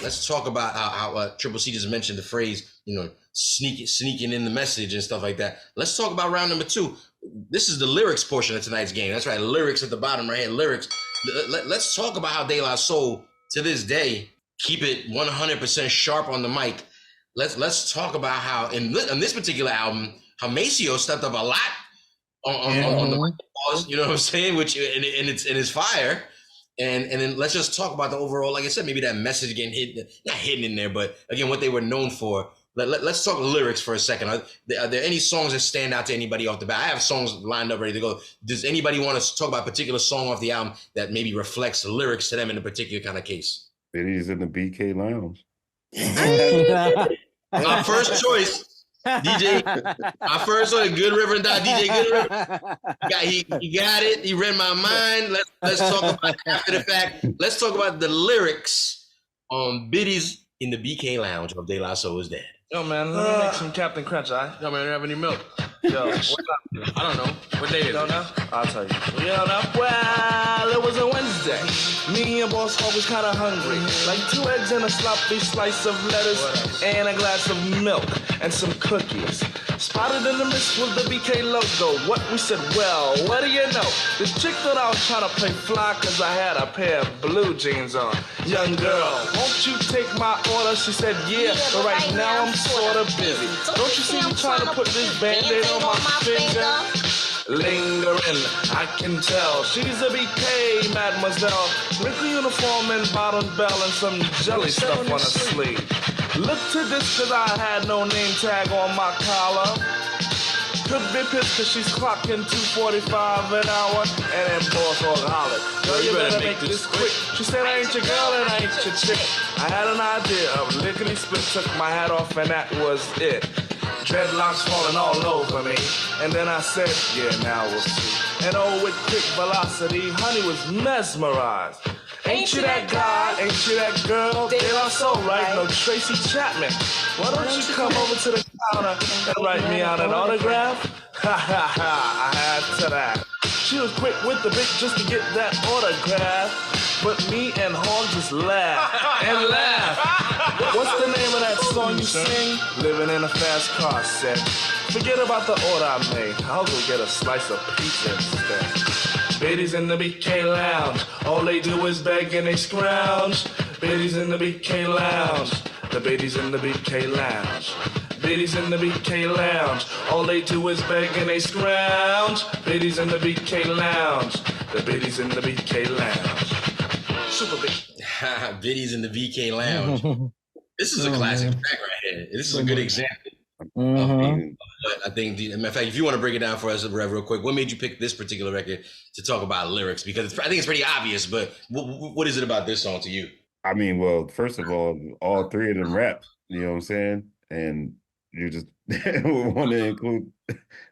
let's talk about how Triple C just mentioned the phrase, sneaking in the message and stuff like that. Let's talk about round number 2. This is the lyrics portion of tonight's game. That's right, lyrics at the bottom right here. Lyrics. Let's talk about how De La Soul to this day keep it 100% sharp on the mic. Let's talk about how in this particular album, how Maceo stepped up a lot on the mic. You know what I'm saying? Which and it's fire. And then let's just talk about the overall, like I said, maybe that message getting not hidden in there, but again, what they were known for. Let's talk lyrics for a second. Are there any songs that stand out to anybody off the bat? I have songs lined up ready to go. Does anybody want to talk about a particular song off the album that maybe reflects the lyrics to them in a particular kind of case? Biddy's in the BK Lounge. My first choice. DJ, my first one, Good River and DJ Good River. He got it. He read my mind. Let's talk about it after the fact. Let's talk about the lyrics on Biddy's in the BK Lounge of De La Soul is Dead. Yo, man, let me make some Captain Crunch, all right? Yo, man, do you have any milk? Yo, what's up? I don't know. What day is it? You don't know? I'll tell you. You don't know? Well, it was a Wednesday. Me and Boss Hog was kind of hungry. Like 2 eggs and a sloppy slice of lettuce and a glass of milk and some cookies. Spotted in the mist with the BK logo. What we said, well, what do you know? The chick thought I was trying to play fly because I had a pair of blue jeans on. Young girl, won't you take my order? She said, yeah, but right now I'm sort of busy. Don't you see me trying to put this Band-Aid on my finger? Lingering, I can tell. She's a BK, mademoiselle. Wrinkle uniform and bottom bell and some jelly stuff on her sleeve. Look to this cause I had no name tag on my collar. Could be pissed cause she's clocking $2.45 an hour. And then Boss Hog hollered, girl, you better make this quick. She said, I ain't your girl and I ain't your chick. I had an idea of lickety split, took my hat off and that was it. Dreadlocks falling all over me. And then I said, yeah, now we'll see. And oh, with quick velocity, honey was mesmerized. Ain't you that guy? Ain't you that girl? De La Soul, right? No Tracy Chapman. Why don't you come over to the counter and write me out an autograph? Ha ha ha, I had to that. She was quick with the bit just to get that autograph. But me and Hog just laughed and laughed. What's the name of that song you sing? Living in a fast car set. Forget about the order I made. I'll go get a slice of pizza instead. Biddy's in the BK Lounge. All they do is beg and they scrounge. Biddy's in the BK Lounge. The Biddy's in the BK Lounge. Biddy's in the BK Lounge. All they do is beg and they scrounge. Biddy's in the BK Lounge. The Biddy's in the BK Lounge. Super big. Biddy's in the BK Lounge. This is a classic track right here. This is a good example. But I think, matter of fact, if you want to break it down for us, real quick, what made you pick this particular record to talk about lyrics? Because I think it's pretty obvious, but what is it about this song to you? I mean, well, first of all 3 of them rap, you know what I'm saying? And you just want to include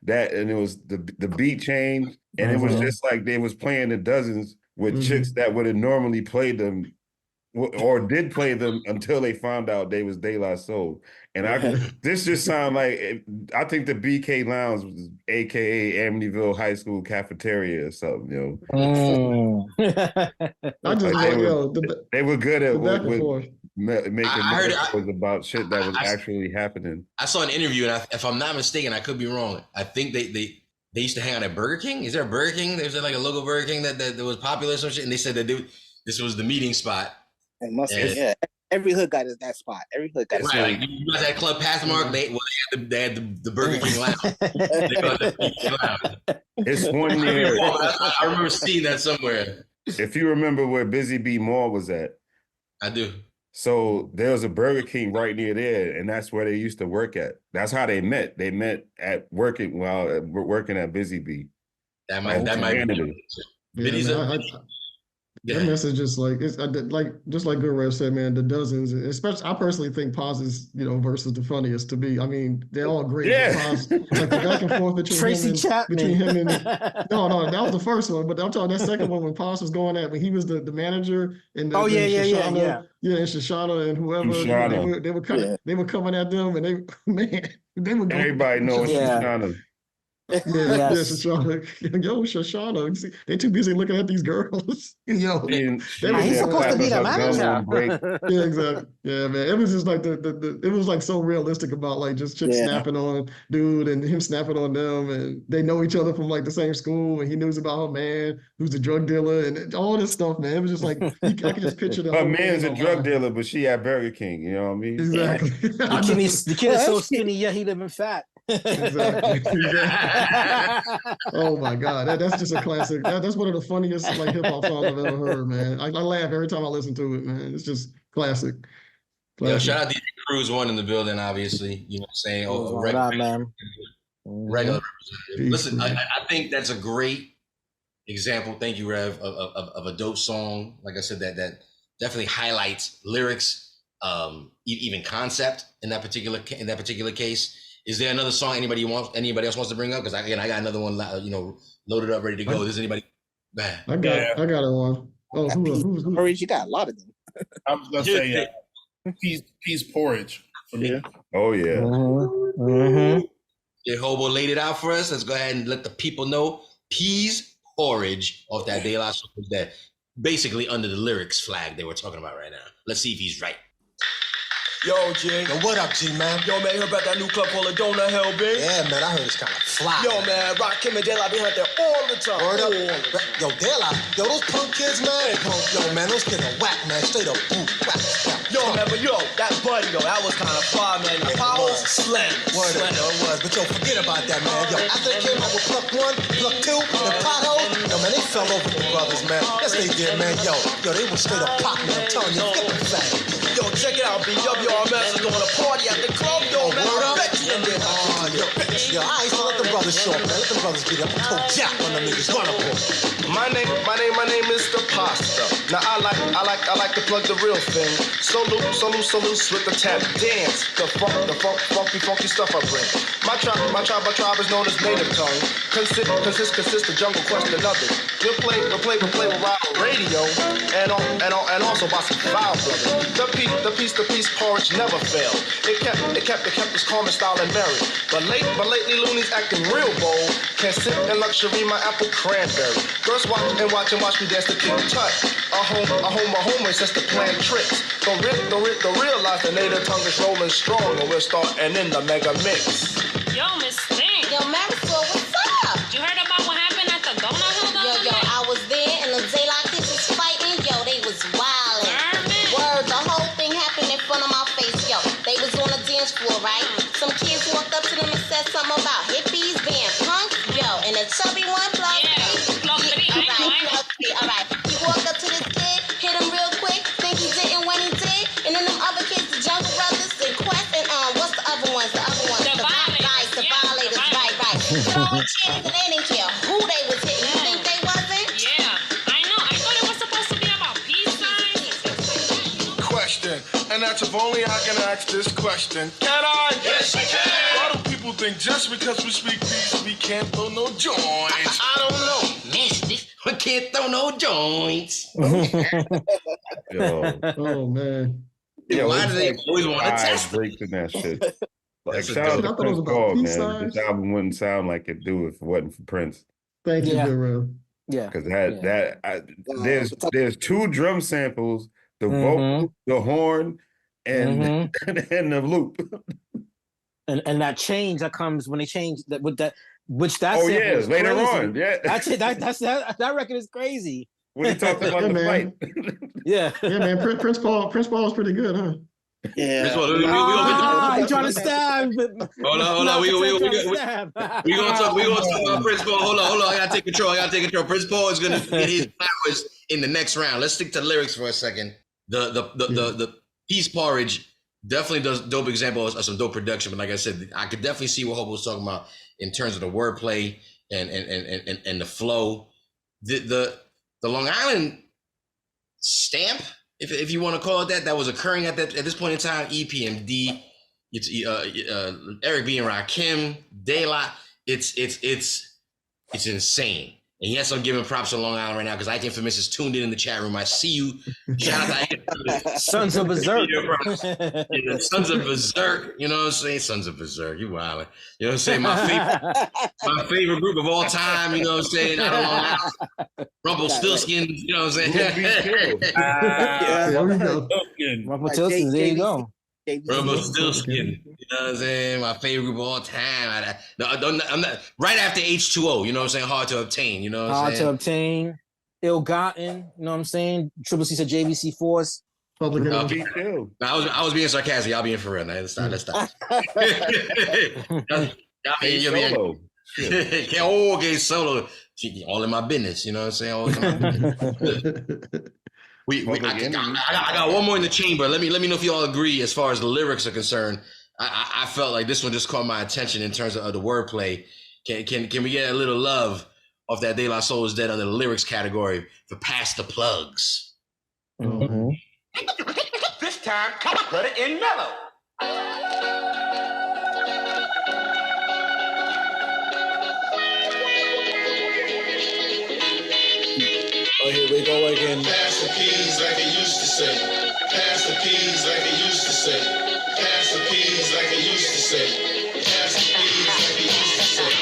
that. And it was the beat change. And it was just like they was playing the dozens with chicks that would have normally played them or did play them until they found out they was De La Soul. And this just sound like, I think the BK Lounge was AKA Amityville High School cafeteria or something, you know. They were good at making metaphors about shit that was actually happening. I saw an interview, and if I'm not mistaken, I could be wrong. I think they used to hang out at Burger King. Is there a Burger King? There's like a local Burger King that was popular or some shit, and they said that this was the meeting spot. It must be, yeah. Every hood got that spot. Every hood got right. Like, you guys had Club Pathmark. They had the Burger King lounge. It's one year. I remember seeing that somewhere. If you remember where Busy Bee Mall was at. I do. So there was a Burger King right near there, and that's where they used to work at. That's how they met. They met at working at Busy Bee. That might be. That message is like just like Good Rev said, man. The dozens, especially I personally think Paz's verse is the funniest to me. I mean, they're all great. Yeah. Paz, like the back and forth between him and no, that was the first one. But I'm talking that second one when Paz was going at when he was the manager and and Shoshana and whoever they were coming at them and they were everybody knows Shoshana. Yeah, Shoshana. Yo, Shoshana. See, they too busy looking at these girls. Yo, He's supposed to be the manager. Yeah, exactly. Yeah, man. It was just like it was like so realistic about like just chicks snapping on dude and him snapping on them, and they know each other from like the same school, and he knows about her man who's a drug dealer and all this stuff, man. It was just like I could just picture the her whole man's a thing drug dealer, but she at Burger King. You know what I mean? Exactly. The kid is so skinny, yeah, he living fat. Exactly. Oh my God, that's just a classic. That's one of the funniest like hip hop songs I've ever heard, man. I laugh every time I listen to it, man. It's just classic. Yo, shout out DJ Cruz one in the building, obviously. You know what I'm saying? Regular representative. Listen, I think that's a great example. Thank you, Rev, of a dope song. Like I said, that definitely highlights lyrics, even concept in that particular case. Is there another song anybody else wants to bring up? Because I got another one, loaded up, ready to go. Does anybody? I got one. Oh, who's? Porridge, you got a lot of them. I was gonna say peas porridge for me. Oh yeah. Yeah, Hobo laid it out for us. Let's go ahead and let the people know peas porridge off that De La Soul that basically under the lyrics flag they were talking about right now. Let's see if he's right. Yo, G. Yo, what up, G, man? Yo, man, you heard about that new club called Adona Hell, big? Yeah, man, I heard it's kind of fly. Yo, man, Rock Kim and De La be out there all the time. Word up. Yo, De La, those punk kids, man. Yo, man, those kids are whack, man. Straight up boot, whack. Yo, man, but that buddy, though, that was kind of fly, man. The power slam. Word up, it was. But yo, forget about that, man. Yo, after they came out with Pluck 1, Pluck 2, and Potholes, yo, man, they fell over the brothers, man. Yes, they did, man. Yo, they were straight up pop, man. I'm telling you, get the fact. Yo, check it out, BWRMS is doing a party at the club, yo, man. I bet you in there. Yo, I ain't gonna let them brothers show up, man. Let them brothers get up. I'm jack on them niggas. Run up on. My name is the Pasta. Now I like to plug the real thing. Salute with the tap dance. The funky stuff I bring. My tribe is known as native tongue. Consist of Jungle Quest and others. We'll play with rival radio and also by some foul brothers. The piece porridge never failed. It kept us calm and style and merry. But lately Looney's acting real bold. Can't sit in luxury my apple cranberry. Girls watch me dance to King Tut. A homies that's to plan tricks. Don't realize the native tongue is rolling strong and we're starting in the mega mix. Yo, Miss Thing. Yo, Maxwell, what's up? You heard about what happened at the donut hole? Yo, I was there and the Zaylock kids was fighting. Yo, they was wildin'. Word, the whole thing happened in front of my face. Yo, they was on the dance floor, right? Some kids walked up to them and said something about hippies being punk. Yo, and the chubby one, Plug 3. All right. He walked up to this kid, hit him real quick, think he didn't when he did. And then them other kids, the Jungle Brothers and Quest and what's the other ones? The Violators, right. Throwing chairs and they didn't care who they was hitting. You think they wasn't? Yeah, I know. I thought it was supposed to be about peace signs. Question, and that's if only I can ask this question. Can I? Yes, you can. Why do people think just because we speak peace, we can't throw no joints? I don't know. Man, we can't throw no joints. Yo. Oh man. Yeah, why do they always want to test breaks in that shit? Like That's shout out to Prince Paul, man. signs. This album wouldn't sound like it do if it wasn't for Prince. Thank you, Big Rev. Yeah. Because there's two drum samples, the vocal, the horn, and and the loop. And that change that comes when they change that with that, which later on, that record is crazy. When he talks about the fight, yeah, man. Prince Paul is pretty good, huh? Yeah. You trying to stab? Hold on. We gonna talk about Prince Paul. Hold on. I gotta take control. Prince Paul is gonna get his flowers in the next round. Let's stick to lyrics for a second. The peace porridge definitely does dope example of some dope production. But like I said, I could definitely see what Hobo was talking about in terms of the wordplay and the flow. The Long Island stamp, if you want to call it that was occurring at this point in time. EPMD, it's Eric B and Rakim, De La. It's insane. And yes, I'm giving props to Long Island right now because I Think Famous is tuned in the chat room. I see you. Shout out to Sons of Berserk. Sons of Berserk. You know what I'm saying? Sons of Berserk. You wildin'. You know what I'm saying? My favorite group of all time. You know what I'm saying? Out of Long Island. Rumpelstiltskin. You know what I'm saying? There we go. Rumpelstiltskin. There you go. Rumpelstiltskin. You know what I'm saying? My favorite group of all time. I'm not right after H2O. You know what I'm saying? Hard to obtain. You know what I'm saying? Hard to obtain. Ill-gotten. You know what I'm saying? Triple C said JVC Force. Public Enemy. I was being sarcastic. Y'all being for real. Now. Let's stop. Solo. Okay, Solo. All in my business. You know what I'm saying? All in my business. I got one more in the chamber. Let me know if you all agree as far as the lyrics are concerned. I felt like this one just caught my attention in terms of the wordplay. Can we get a little love off that De La Soul is Dead under the lyrics category for Pass the Plugs? Mm-hmm. This time, put it in mellow. Oh, here we go again. Pass the peas like it used to say. Pass the peas like it used to say. Pass the peas like it used to say. Pass the peas like it used to say.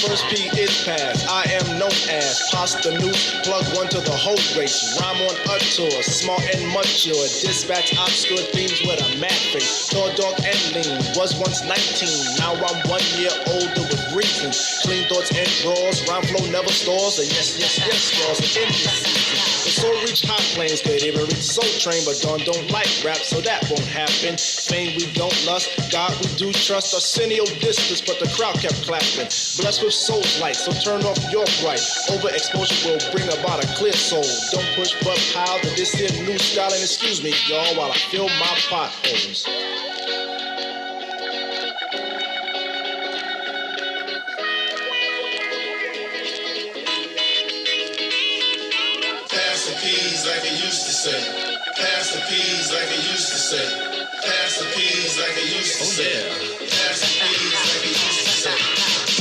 First P is pass. I am known as Pasta News. Plug one to the whole race. Rhyme on a tour. Smart and mature. Dispatch obscure themes with a mad face. Tall, dog, and lean. Was once 19. Now I'm 1 year older with reasons. Clean thoughts and draws. Rhyme flow never stalls. A yes, stars in this season. The soul reach hot planes. Could even reach Soul Train. But Dawn don't like rap, so that won't happen. Fame we don't lust. God we do trust. Arsenio distance, but the crowd kept clapping. Blessed with soul's light, so turn off your bright. Overexposure will bring about a clear soul. Don't push but pile to this here new style. And excuse me, y'all, while I fill my potholes. Pass the peas like it used to say. Pass the peas like it used to say. Pass the peas like it used to say. Pass the peas like it used to say.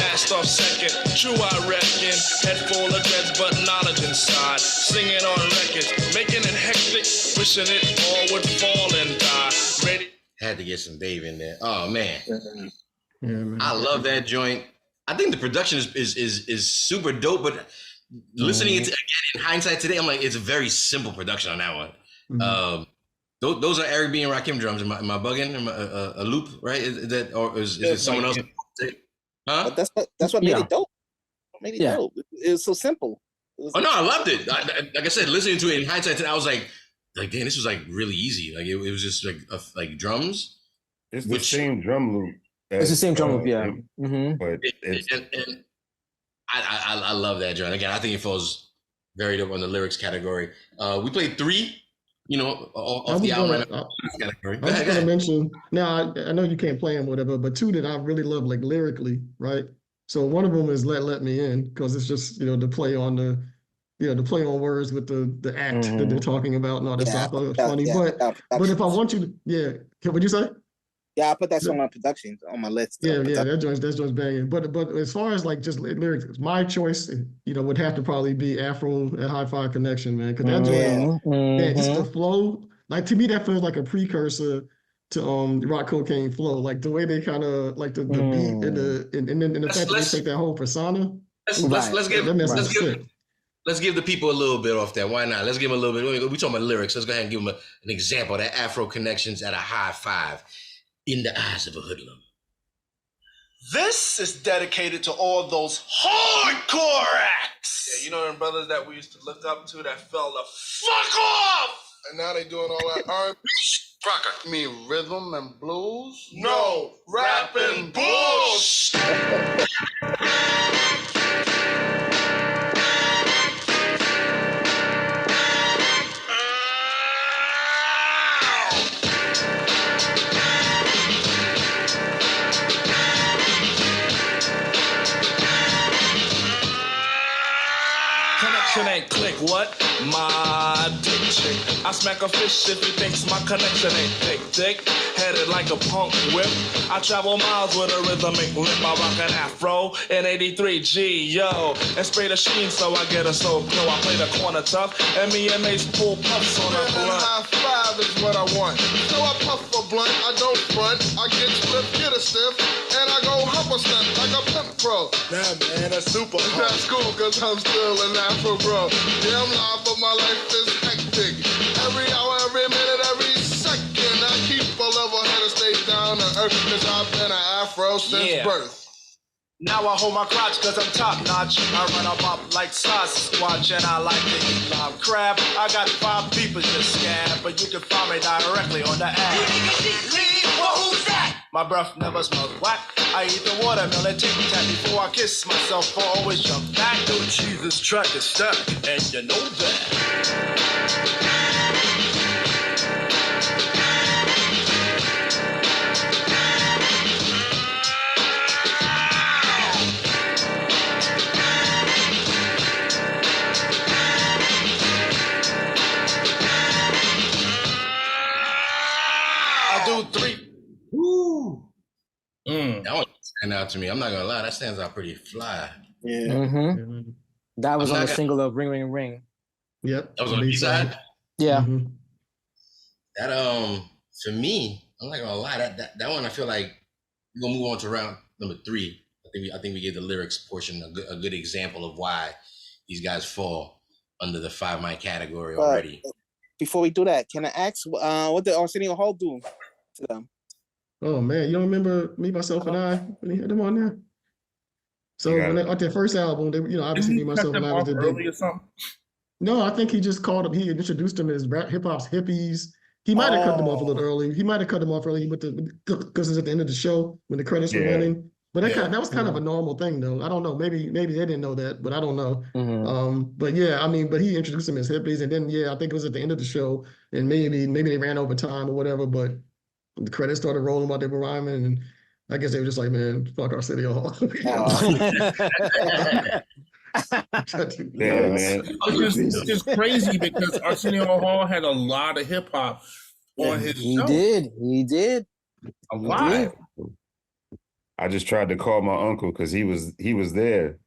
Passed off second, true I reckon. Head full of dreads, but knowledge inside. Singing on records, making it hectic. Wishing it all would fall and die. Ready. Had to get some Dave in there. Oh man. Yeah, man. I love that joint. I think the production is super dope, but listening it again in hindsight today, I'm like, it's a very simple production on that one. Mm-hmm. Those are Eric B and Rakim drums. Am I bugging? Am I, a loop, right? Is that, or is it someone else? Huh? But that's what made it dope. Made it dope. It was so simple. Oh no, I loved it. Like I said, listening to it in hindsight today, I was like, damn, this was like really easy. Like it was just like drums. It's the same drum loop. It's the same drum loop, yeah. Mm-hmm. But and I love that joint. Again, I think it falls very dope on the lyrics category. We played 3, off the album. I was going to mention, now I know you can't play them, whatever, but 2 that I really love, like lyrically, right? So one of them is Let Me In, because it's just, the play on the play on words with the act that they're talking about and all that stuff. I thought it was funny. But if I want you to, what'd you say? Yeah, I put that song on production on my list. Yeah, that joint's banging. But as far as like just lyrics, my choice, would have to probably be Afro and Hi-Fi Connection, man. Because that joint, it's the flow. Like to me, that feels like a precursor to Rock Cocaine Flow. Like the way they kind of like the beat and the fact that they take that whole persona. Let's give the people a little bit off that. Why not? Let's give them a little bit. We talking about lyrics. Let's go ahead and give them an example. That Afro Connections at a high 5. In the eyes of a hoodlum. This is dedicated to all those hardcore acts. Yeah, you know them brothers that we used to look up to that fell the fuck off. And now they doing all that R&B. Crocker. You mean rhythm and blues? No, rap and bullshit. Connection ain't click. lick what? My dick chick. I smack a fish if he thinks my connection ain't thick. Headed like a punk whip. I travel miles with a rhythmic lip. I rock an afro in 83 G, yo. And spray the sheen so I get a soul glow. I play the corner tough, and me and Mace pull puffs on a blunt. High five is what I want. So I puff a blunt, I don't front. I get split, get a stiff, and I go hump a stunt like a pimp pro. Damn, man, that's super. That's cool, cause I'm still an Afro bro. Yeah, I'm live, but my life is hectic. Every hour, every minute, every second, I keep a level head and stay down to earth, cause I've been an Afro since birth. Now I hold my crotch cause I'm top notch. I run up like Sasquatch and I like to eat live crab. I got 5 peepers just scab, but you can find me directly on the app. Well, who's that? My breath never smells whack. I eat the watermelon tic-tac before I kiss myself. I always jump back. Dude, Jesus, track is stacked, and you know that. That one stand out to me. I'm not gonna lie, that stands out pretty fly. Yeah. Mm-hmm. That was on the single of Ring Ring Ring. Yep. That was on the B-side? Yeah. Mm-hmm. That for me, I'm not gonna lie, that one I feel like we're gonna move on to round number 3. I think we gave the lyrics portion a good example of why these guys fall under the 5 mic category already. Before we do that, can I ask what did Arsenio Hall do to them? Oh man, you don't remember Me, Myself, and I when he had them on there? So when they, on their first album, they, obviously Me, Myself, and I was early or something. No, I think he just called them. He introduced them as hip hop's hippies. He might have cut them off a little early. He might have cut them off early because it's at the end of the show when the credits were running. But that was kind of a normal thing, though. I don't know. Maybe they didn't know that, but I don't know. Mm-hmm. But yeah, but he introduced them as hippies, and then I think it was at the end of the show, and maybe they ran over time or whatever. But the credits started rolling while they were rhyming, and I guess they were just like, man, fuck Arsenio Hall. Yeah, man. It's just crazy because Arsenio Hall had a lot of hip hop on his show. He did. A lot. I just tried to call my uncle because he was there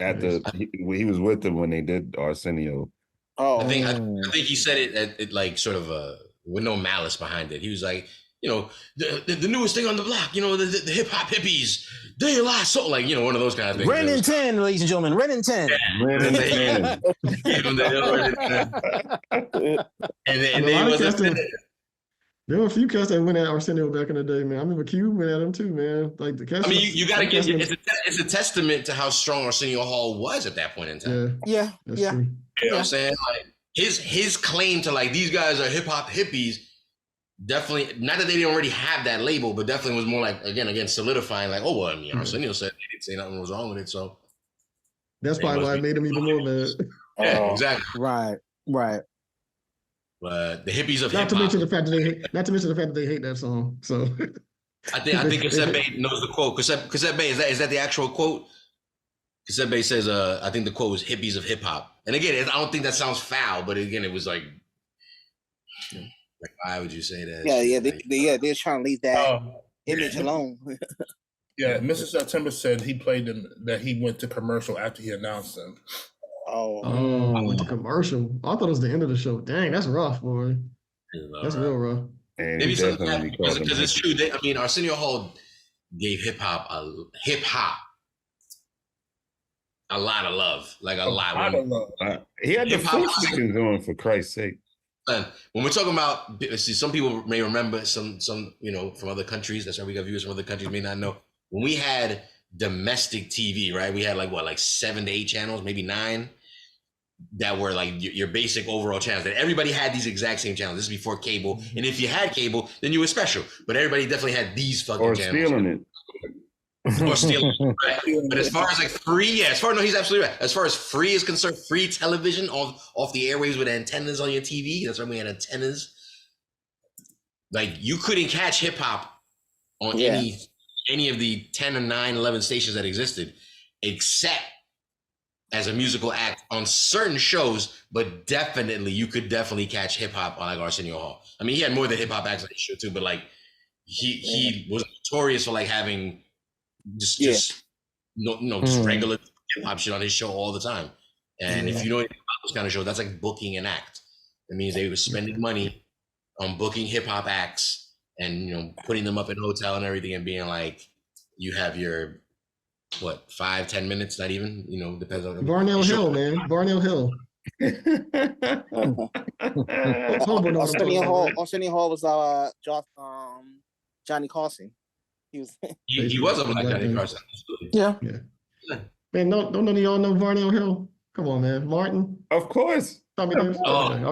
at he was with them when they did Arsenio. I think he said it like sort of with no malice behind it. He was like, the newest thing on the block, the hip hop hippies, they lie so one of those kind of things. Ren and 10, ladies and gentlemen, Ren and 10. Ren and 10. And they wasn't. There were a few cats that went at Arsenio back in the day, man. I remember Q went at him too, man. Like the cats. I mean, you got to give it's a testament to how strong Arsenio Hall was at that point in time. Yeah. True. You know what I'm saying? Like his claim to like these guys are hip hop hippies, definitely not that they didn't already have that label, but definitely was more like again solidifying like, oh well, I mean, Arsenio said they didn't say nothing was wrong with it, so that's probably why it made him even more mad. Yeah, exactly. Right. But the hippies of not hip hop. Not to mention the fact that they hate that song. So I think Cassette knows the quote. Cassette Bay, is that the actual quote? Cassette Bay says, I think the quote was hippies of hip hop. And again, I don't think that sounds foul, but again, it was like why would you say that? They're trying to leave that image alone. Yeah, Mr. September said he played them, that he went to commercial after he announced them. I went to commercial. I thought it was the end of the show. Dang, that's rough, boy. That's real rough. And maybe something because it's true. Arsenio Hall gave hip hop a lot of love, like a lot of love. He had the food chicken going, for Christ's sake. And when we're talking about, some people may remember some from other countries. That's why we got viewers from other countries may not know. When we had domestic TV, right? We had like 7 to 8 channels, maybe 9. That were like your basic overall channels. That everybody had these exact same channels. This is before cable, and if you had cable, then you were special. But everybody definitely had these fucking channels. Or stealing it. Right? But as far as like free, no, he's absolutely right. As far as free is concerned, free television off the airwaves with antennas on your TV. That's why we had antennas. Like you couldn't catch hip hop on any of the 10 or 9, 11 stations that existed, except as a musical act on certain shows, but definitely you could definitely catch hip hop on like Arsenio Hall. I mean, he had more than hip hop acts on his show too, but like he was notorious for like having just regular hip hop shit on his show all the time. And if you know anything about those kind of shows, that's like booking an act. It means they were spending money on booking hip hop acts and putting them up in a hotel and everything, and being like, you have your 5-10 minutes, not even, depends on Barnell Hill, man. Barnell Hill. Arsenio Hall was Johnny Carson. He was up like Johnny Carson. Yeah. Man, don't none of y'all know Barnell Hill? Come on, man. Martin. Of course. Tommy Davis. Boing.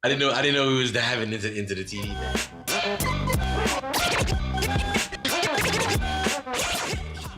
I didn't know he was diving into the TV, man.